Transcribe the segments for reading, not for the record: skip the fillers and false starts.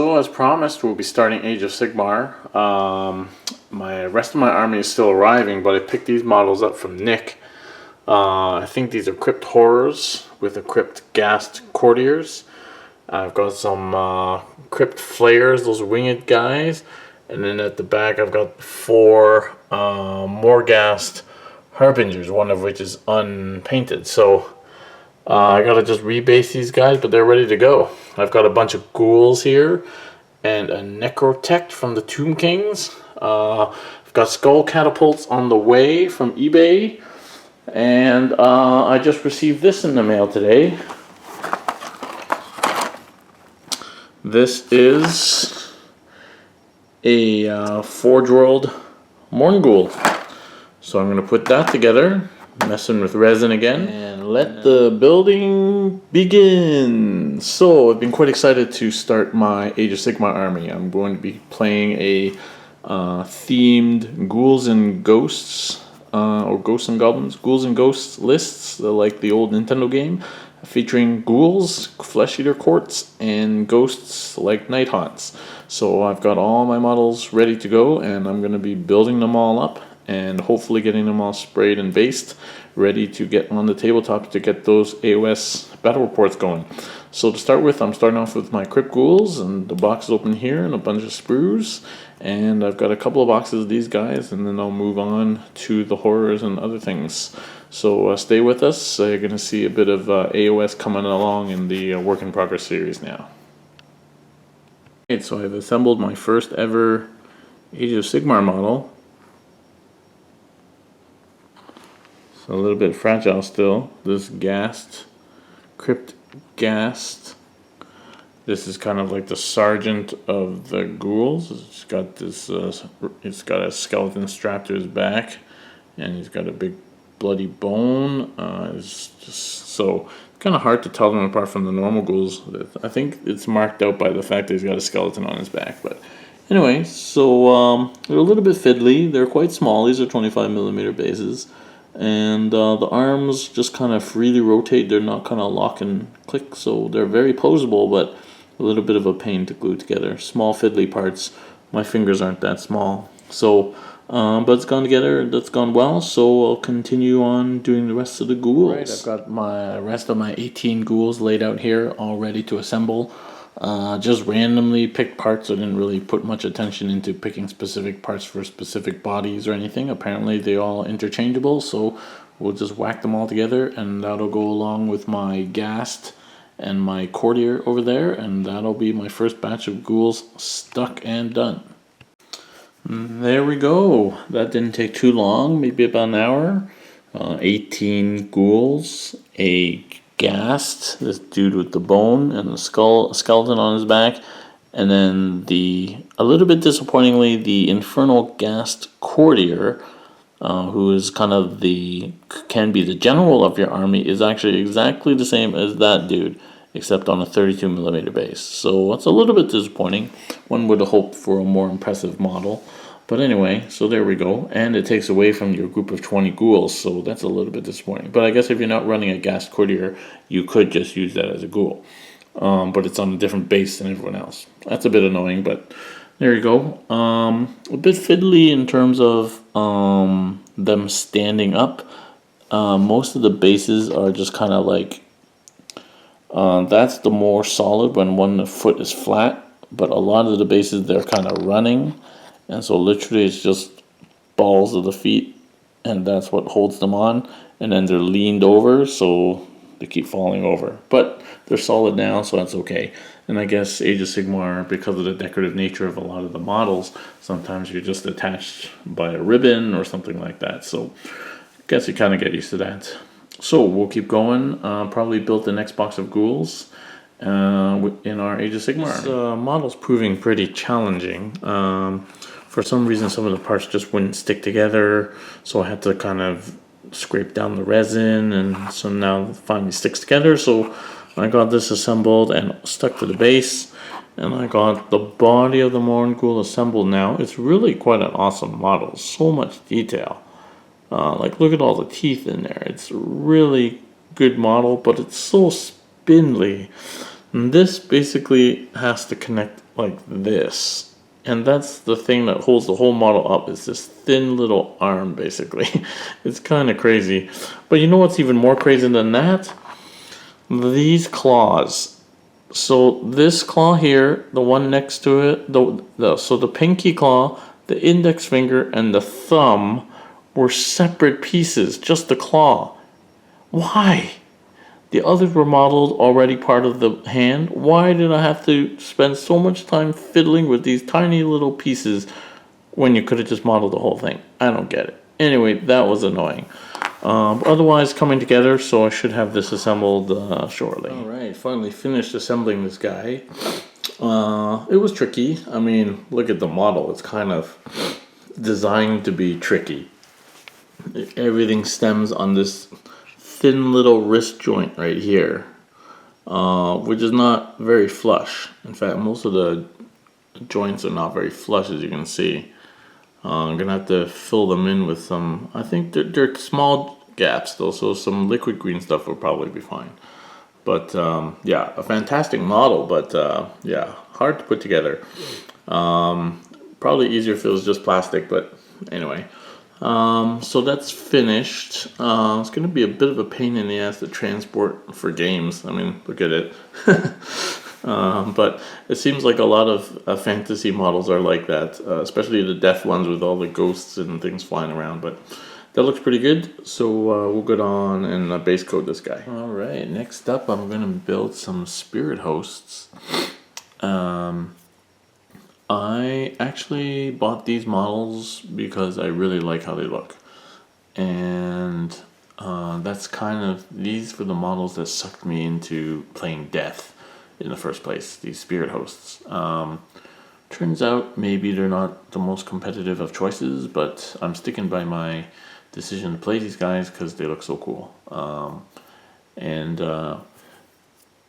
So as promised, we'll be starting Age of Sigmar. My rest of my army is still arriving, but I picked these models up from Nick. I think these are Crypt Horrors with equipped Ghast Courtiers. I've got some Crypt Flayers, those winged guys. And then at the back I've got 4 Morghast Harbingers, one of which is unpainted. So I gotta just rebase these guys, but they're ready to go. I've got a bunch of ghouls here and a Necrotect from the Tomb Kings. I've got skull catapults on the way from eBay. And I just received this in the mail today. This is a Forge World Mournghoul. So I'm going to put that together, messing with resin again, and let the building begin. So I've been quite excited to start my Age of Sigmar army. I'm going to be playing a themed Ghouls and Ghosts, or Ghosts and Goblins, Ghouls and Ghosts lists, like the old Nintendo game, featuring ghouls, flesh eater courts, and ghosts like night haunts. So I've got all my models ready to go, and I'm going to be building them all up and hopefully getting them all sprayed and based, ready to get on the tabletop to get those AOS battle reports going. So to start with, I'm starting off with my Crypt Ghouls, and the box is open here, and a bunch of sprues, and I've got a couple of boxes of these guys, and then I'll move on to the horrors and other things. So stay with us. You're going to see a bit of AOS coming along in the Work in Progress series now. Okay, so I've assembled my first ever Age of Sigmar model. It's a little bit fragile still. This Ghast, Crypt Ghast. This is kind of like the sergeant of the ghouls. It's got this. It's got a skeleton strapped to his back, and he's got a big bloody bone. It's just so kind of hard to tell them apart from the normal ghouls. I think it's marked out by the fact that he's got a skeleton on his back. But anyway, so they're a little bit fiddly. They're quite small. These are 25mm bases. And the arms just kind of freely rotate. They're not kind of lock and click, so they're very posable, but a little bit of a pain to glue together. Small fiddly parts. My fingers aren't that small. So, but it's gone together. That's gone well. So I'll continue on doing the rest of the ghouls. Right, I've got my rest of my 18 ghouls laid out here, all ready to assemble. Just randomly picked parts. I didn't really put much attention into picking specific parts for specific bodies or anything. Apparently they're all interchangeable, so we'll just whack them all together, and that'll go along with my Ghast and my Courtier over there, and that'll be my first batch of ghouls stuck and done. There we go. That didn't take too long, maybe about an hour. 18 ghouls, a Ghast, this dude with the bone and the skeleton on his back, and then a little bit disappointingly, the infernal Ghast Courtier, who is kind of can be the general of your army, is actually exactly the same as that dude, except on a 32mm base. So it's a little bit disappointing. One would have hoped for a more impressive model. But anyway, so there we go. And it takes away from your group of 20 ghouls, so that's a little bit disappointing. But I guess if you're not running a Ghast Courtier, you could just use that as a ghoul. But it's on a different base than everyone else. That's a bit annoying, but there you go. A bit fiddly in terms of them standing up. Most of the bases are just kind of like, that's the more solid when one foot is flat. But a lot of the bases, they're kind of running. And so literally it's just balls of the feet, and that's what holds them on. And then they're leaned over, so they keep falling over. But they're solid now, so that's okay. And I guess Age of Sigmar, because of the decorative nature of a lot of the models, sometimes you're just attached by a ribbon or something like that. So I guess you kind of get used to that. So we'll keep going. Probably build the next box of ghouls in our Age of Sigmar. This model's proving pretty challenging. For some reason, some of the parts just wouldn't stick together, so I had to kind of scrape down the resin, and so now it finally sticks together. So I got this assembled and stuck to the base, and I got the body of the Mournghoul assembled now. It's really quite an awesome model. So much detail. Like, look at all the teeth in there. It's a really good model, but it's so spindly. And this basically has to connect like this. And that's the thing that holds the whole model up, is this thin little arm, basically. It's kind of crazy. But you know what's even more crazy than that? These claws. So this claw here, the one next to it, so the pinky claw, the index finger, and the thumb were separate pieces, just the claw. Why? The others were modeled already part of the hand. Why did I have to spend so much time fiddling with these tiny little pieces when you could have just modeled the whole thing? I don't get it. Anyway, that was annoying. Otherwise, coming together, so I should have this assembled shortly. Alright, finally finished assembling this guy. It was tricky. I mean, look at the model. It's kind of designed to be tricky. Everything stems on this thin little wrist joint right here, which is not very flush. In fact, most of the joints are not very flush, as you can see. I'm gonna have to fill them in with some, I think they're small gaps though, so some liquid green stuff will probably be fine. But yeah, a fantastic model, but yeah, hard to put together. Probably easier if it was just plastic, but anyway. So that's finished. It's going to be a bit of a pain in the ass to transport for games. I mean, look at it. But it seems like a lot of fantasy models are like that, especially the death ones with all the ghosts and things flying around. But that looks pretty good. So we'll go on and base coat this guy. All right, next up I'm going to build some spirit hosts. I actually bought these models because I really like how they look, and that's kind of, these were the models that sucked me into playing Death in the first place, these spirit hosts. Turns out maybe they're not the most competitive of choices, but I'm sticking by my decision to play these guys because they look so cool.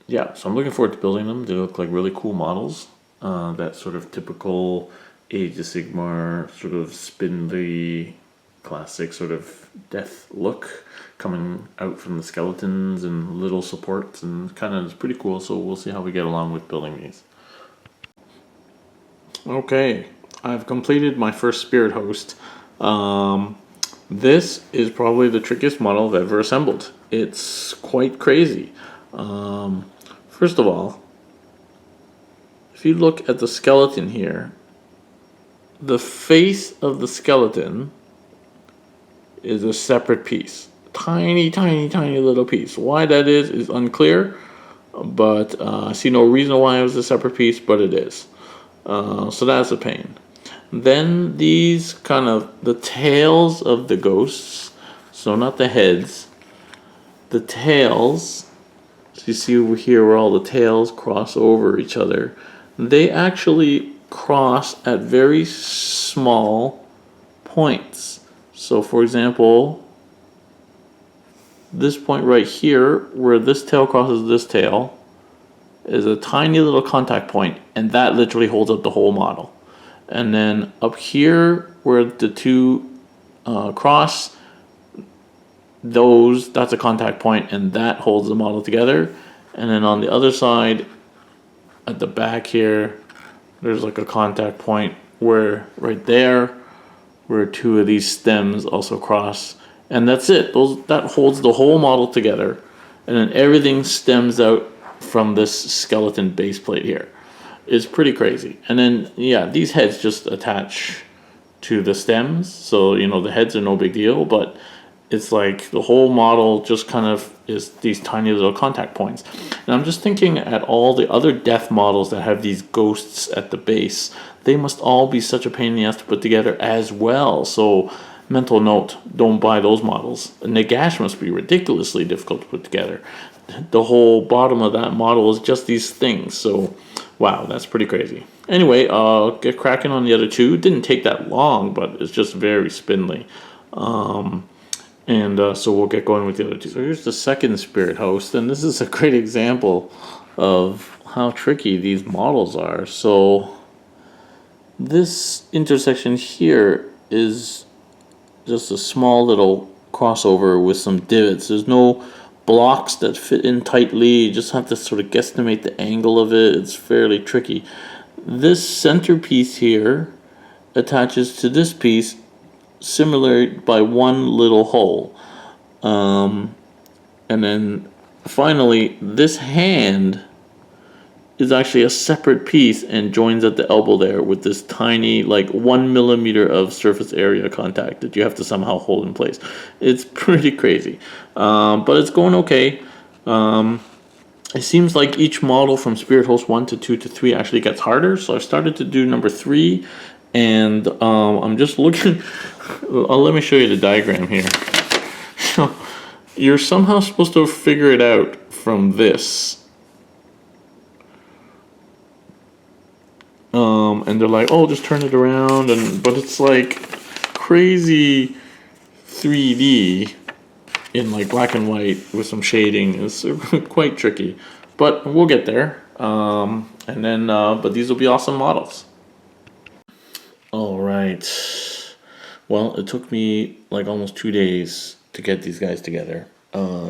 Yeah, so I'm looking forward to building them. They look like really cool models. That sort of typical Age of Sigmar, sort of spindly, classic sort of death look coming out from the skeletons and little supports, and kind of is pretty cool. So we'll see how we get along with building these. Okay, I've completed my first spirit host. This is probably the trickiest model I've ever assembled. It's quite crazy. First of all, if you look at the skeleton here, the face of the skeleton is a separate piece. Tiny, tiny, tiny little piece. Why that is unclear, but I see no reason why it was a separate piece, but it is. So that's a pain. Then these kind of, the tails of the ghosts, so not the heads, the tails, so you see over here where all the tails cross over each other, they actually cross at very small points. So for example, this point right here, where this tail crosses this tail, is a tiny little contact point, and that literally holds up the whole model. And then up here, where the two cross, that's a contact point, and that holds the model together. And then on the other side, at the back here, there's like a contact point where right there, where two of these stems also cross, and that's it. That holds the whole model together, and then everything stems out from this skeleton base plate here. It's pretty crazy. And then yeah, these heads just attach to the stems, so you know the heads are no big deal, but it's like the whole model just kind of is these tiny little contact points. And I'm just thinking at all the other death models that have these ghosts at the base, they must all be such a pain in the ass to put together as well. So mental note, don't buy those models. Nagash must be ridiculously difficult to put together. The whole bottom of that model is just these things. So wow, that's pretty crazy. Anyway, I'll get cracking on the other two. It didn't take that long, but it's just very spindly. So we'll get going with the other two. So here's the second spirit host, and this is a great example of how tricky these models are. So this intersection here is just a small little crossover with some divots. There's no blocks that fit in tightly. You just have to sort of guesstimate the angle of it. It's fairly tricky. this centerpiece here attaches to this piece similar by one little hole. And then finally, this hand is actually a separate piece and joins at the elbow there with this tiny, like 1 millimeter of surface area contact that you have to somehow hold in place. It's pretty crazy, but it's going okay. It seems like each model from Spirit Host 1 to 2 to 3 actually gets harder, so I started to do number 3, and I'm just looking. Let me show you the diagram here. You're somehow supposed to figure it out from this. And they're like, oh, just turn it around, but it's like crazy 3D in like black and white with some shading. It's quite tricky, but we'll get there. And then, but these will be awesome models. All right. Well, it took me like almost 2 days to get these guys together.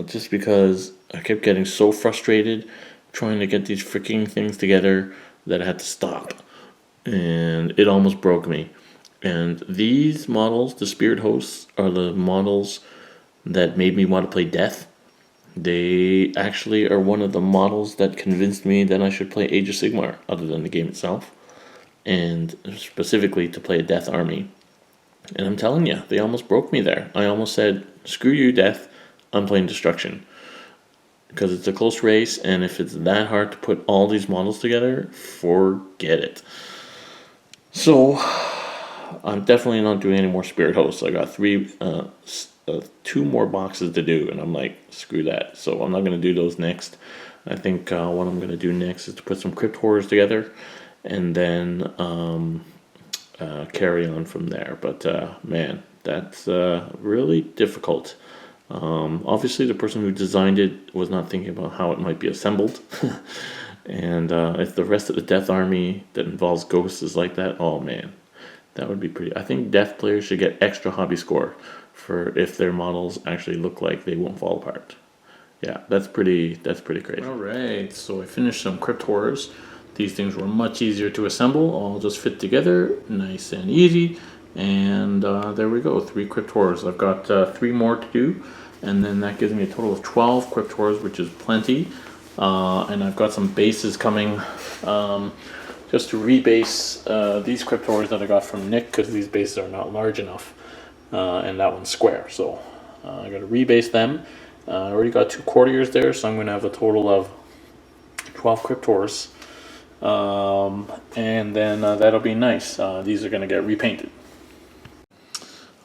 Just because I kept getting so frustrated trying to get these freaking things together that I had to stop. And it almost broke me. And these models, the Spirit Hosts, are the models that made me want to play Death. They actually are one of the models that convinced me that I should play Age of Sigmar, other than the game itself. And specifically to play a Death army. And I'm telling you, they almost broke me there. I almost said, screw you, Death, I'm playing Destruction. Because it's a close race, and if it's that hard to put all these models together, forget it. So, I'm definitely not doing any more Spirit Hosts. I got 2 more boxes to do, and I'm like, screw that. So I'm not going to do those next. I think what I'm going to do next is to put some Crypt Horrors together, and then carry on from there. But man, that's really difficult. Obviously, the person who designed it was not thinking about how it might be assembled. And if the rest of the Death army that involves ghosts is like that, oh man, that would be pretty. I think Death players should get extra hobby score for if their models actually look like they won't fall apart. Yeah, that's pretty crazy. All right, so I finished some Crypt Horrors. These things were much easier to assemble, all just fit together, nice and easy. And there we go, 3 Crypt Horrors. I've got 3 more to do, and then that gives me a total of 12 Crypt Horrors, which is plenty. And I've got some bases coming just to rebase these Crypt Horrors that I got from Nick, because these bases are not large enough, and that one's square, so I got to rebase them. I already got 2 courtiers there, so I'm going to have a total of 12 Crypt Horrors. And then that'll be nice. These are going to get repainted.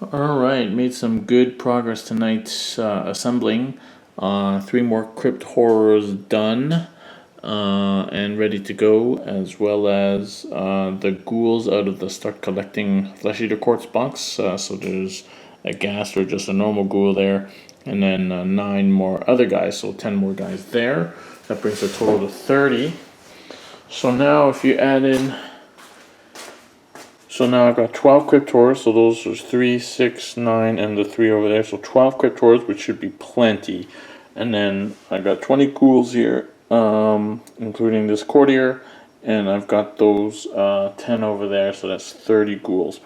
Alright, made some good progress tonight assembling. 3 more Crypt Horrors done and ready to go, as well as the ghouls out of the Start Collecting Flesh Eater Quartz box. So there's a ghast or just a normal ghoul there, and then 9 more other guys, so 10 more guys there. That brings the total to 30. So now if you add in, so now I've got 12 Crypt Horrors, so those are 3, 6, 9, and the 3 over there, so 12 Crypt Horrors, which should be plenty. And then I got 20 ghouls here, including this courtier, and I've got those 10 over there, so that's 30 ghouls.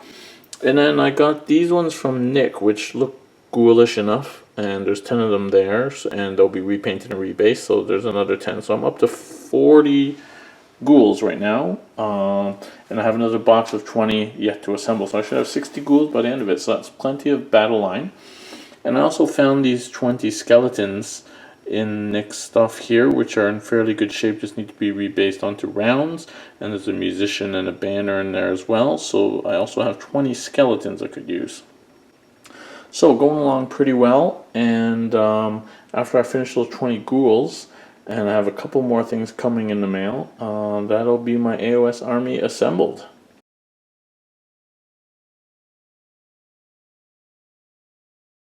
And then I got these ones from Nick, which look ghoulish enough, and there's 10 of them there, and they'll be repainted and rebased, so there's another 10, so I'm up to 40 ghouls right now, and I have another box of 20 yet to assemble, so I should have 60 ghouls by the end of it, so that's plenty of battle line. And I also found these 20 skeletons in Nick's stuff here, which are in fairly good shape, just need to be rebased onto rounds, and there's a musician and a banner in there as well, so I also have 20 skeletons I could use. So going along pretty well, and after I finish those 20 ghouls, and I have a couple more things coming in the mail, that'll be my AOS army assembled.